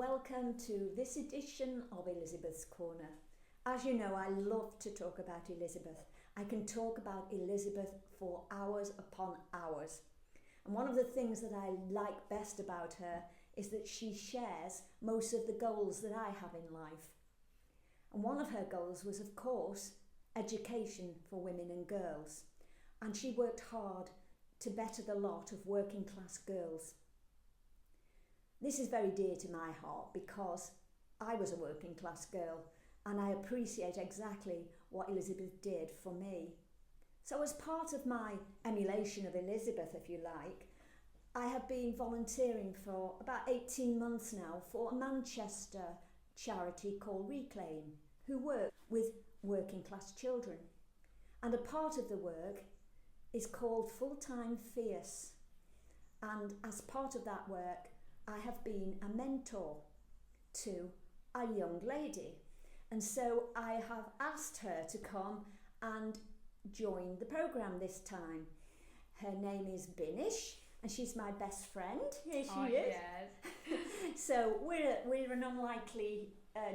welcome to this edition of Elizabeth's Corner. As you know, I love to talk about Elizabeth. I can talk about Elizabeth for hours upon hours. And one of the things that I like best about her is that she shares most of the goals that I have in life. And one of her goals was, of course, education for women and girls. And she worked hard to better the lot of working class girls. This is very dear to my heart because I was a working class girl and I appreciate exactly what Elizabeth did for me. So as part of my emulation of Elizabeth, if you like, I have been volunteering for about 18 months now for a Manchester charity called Reclaim, who work with working class children. And a part of the work is called Full-Time Fierce. And as part of that work, I have been a mentor to a young lady. And so I have asked her to come and join the programme this time. Her name is Binnish and she's my best friend. Here she is. Yes. So we're an unlikely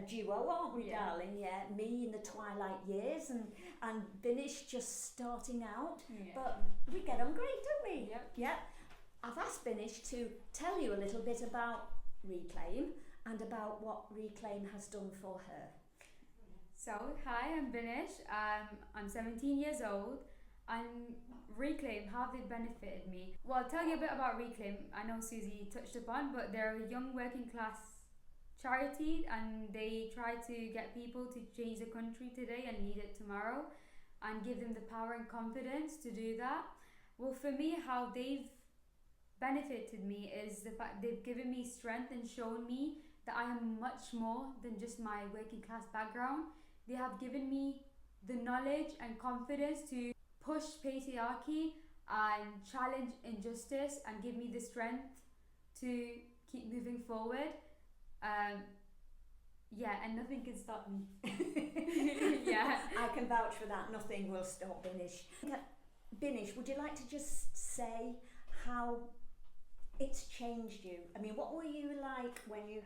duo, aren't we, Yeah. darling? Yeah, me in the twilight years and Binnish just starting out. Yeah. But we get on great, don't we? Yep. Yeah. I've asked Binnish to tell you a little bit about Reclaim and about what Reclaim has done for her. So, hi, I'm Binnish. I'm 17 years old, and Reclaim, how they benefited me. Well, I'll tell you a bit about Reclaim. I know Susie touched upon, but they're a young working class charity, and they try to get people to change the country today and lead it tomorrow, and give them the power and confidence to do that. Well, for me, how they've benefited me is the fact they've given me strength and shown me that I am much more than just my working class background. They have given me the knowledge and confidence to push patriarchy and challenge injustice and give me the strength to keep moving forward. And nothing can stop me. Yeah. I can vouch for that. Nothing will stop Binnish. Binnish, would you like to just say how it's changed you? I mean, what were you like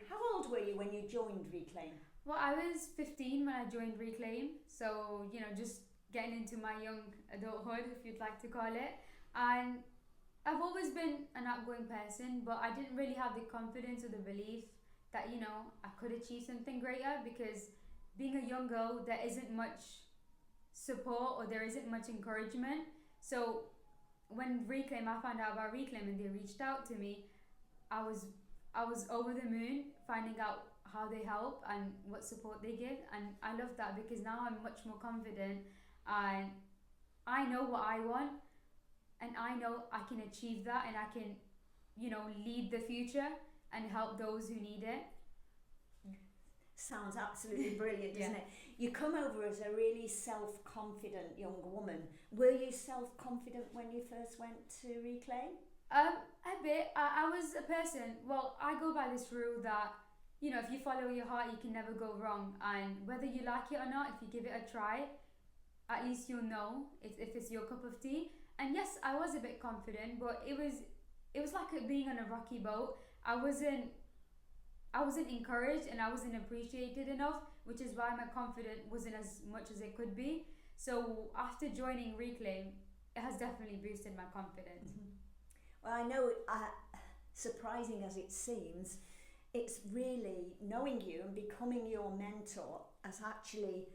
how old were you when you joined Reclaim? Well, I was 15 when I joined Reclaim, so, just getting into my young adulthood, if you'd like to call it. And I've always been an outgoing person, but I didn't really have the confidence or the belief that, I could achieve something greater, because being a young girl, there isn't much support or there isn't much encouragement. So when I found out about Reclaim and they reached out to me, I was over the moon finding out how they help and what support they give, and I love that because now I'm much more confident and I know what I want and I know I can achieve that and I can, lead the future and help those who need it. Sounds absolutely brilliant, doesn't it? You come over as a really self-confident young woman. Were you self-confident when you first went to Reclaim? A bit. I was a person, I go by this rule that, if you follow your heart, you can never go wrong. And whether you like it or not, if you give it a try, at least you'll know if it's your cup of tea. And yes, I was a bit confident, but it was like being on a rocky boat. I wasn't encouraged and I wasn't appreciated enough, which is why my confidence wasn't as much as it could be. So after joining Reclaim, it has definitely boosted my confidence. Mm-hmm. Well, I know, surprising as it seems, it's really knowing you and becoming your mentor has actually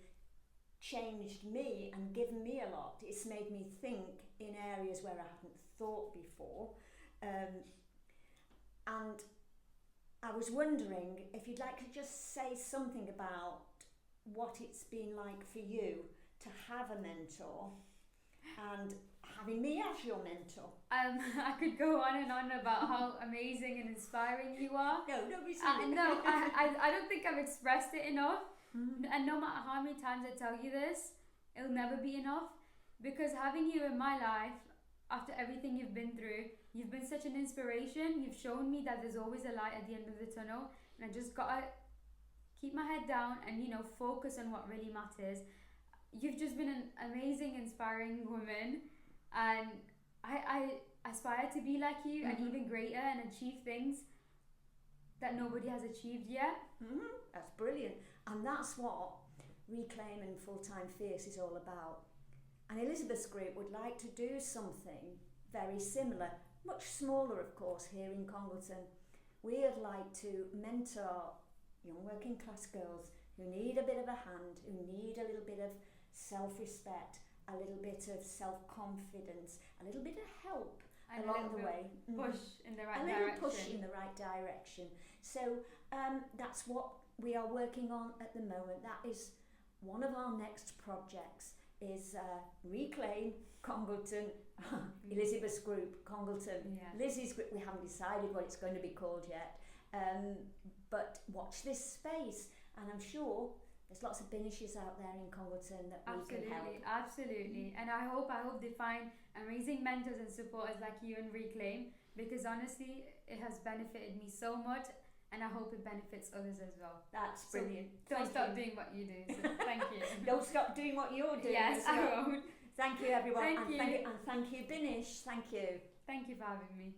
changed me and given me a lot. It's made me think in areas where I hadn't thought before. And I was wondering if you'd like to just say something about what it's been like for you to have a mentor and having me as your mentor. I could go on and on about how amazing and inspiring you are. No, don't be silly. No, I don't think I've expressed it enough. Mm-hmm. And no matter how many times I tell you this, it'll never be enough. Because having you in my life, after everything you've been through, you've been such an inspiration. You've shown me that there's always a light at the end of the tunnel. And I just gotta keep my head down and, focus on what really matters. You've just been an amazing, inspiring woman. And I aspire to be like you and even greater and achieve things that nobody has achieved yet. That's brilliant. And that's what Reclaim and Full-Time Fierce is all about. And Elizabeth's group would like to do something very similar, much smaller of course, here in Congleton. We'd like to mentor young working class girls who need a bit of a hand, who need a little bit of self-respect, a little bit of self-confidence, a little bit of help And along the way. Push in the right A direction. little push in the right direction. So that's what we are working on at the moment. That is one of our next projects, is Reclaim Congleton, Elizabeth's group, Congleton. Yeah. Lizzie's group, we haven't decided what it's going to be called yet. But watch this space, and I'm sure there's lots of Binnishes out there in Congleton that we can help. Absolutely. And I hope they find amazing mentors and supporters like you in Reclaim, because honestly, it has benefited me so much, and I hope it benefits others as well. That's brilliant. Don't stop doing what you do. So thank you. Don't stop doing what you're doing. Yes, I won't. Thank you, everyone. Thank you. And thank you, Binnish. Thank you. Thank you for having me.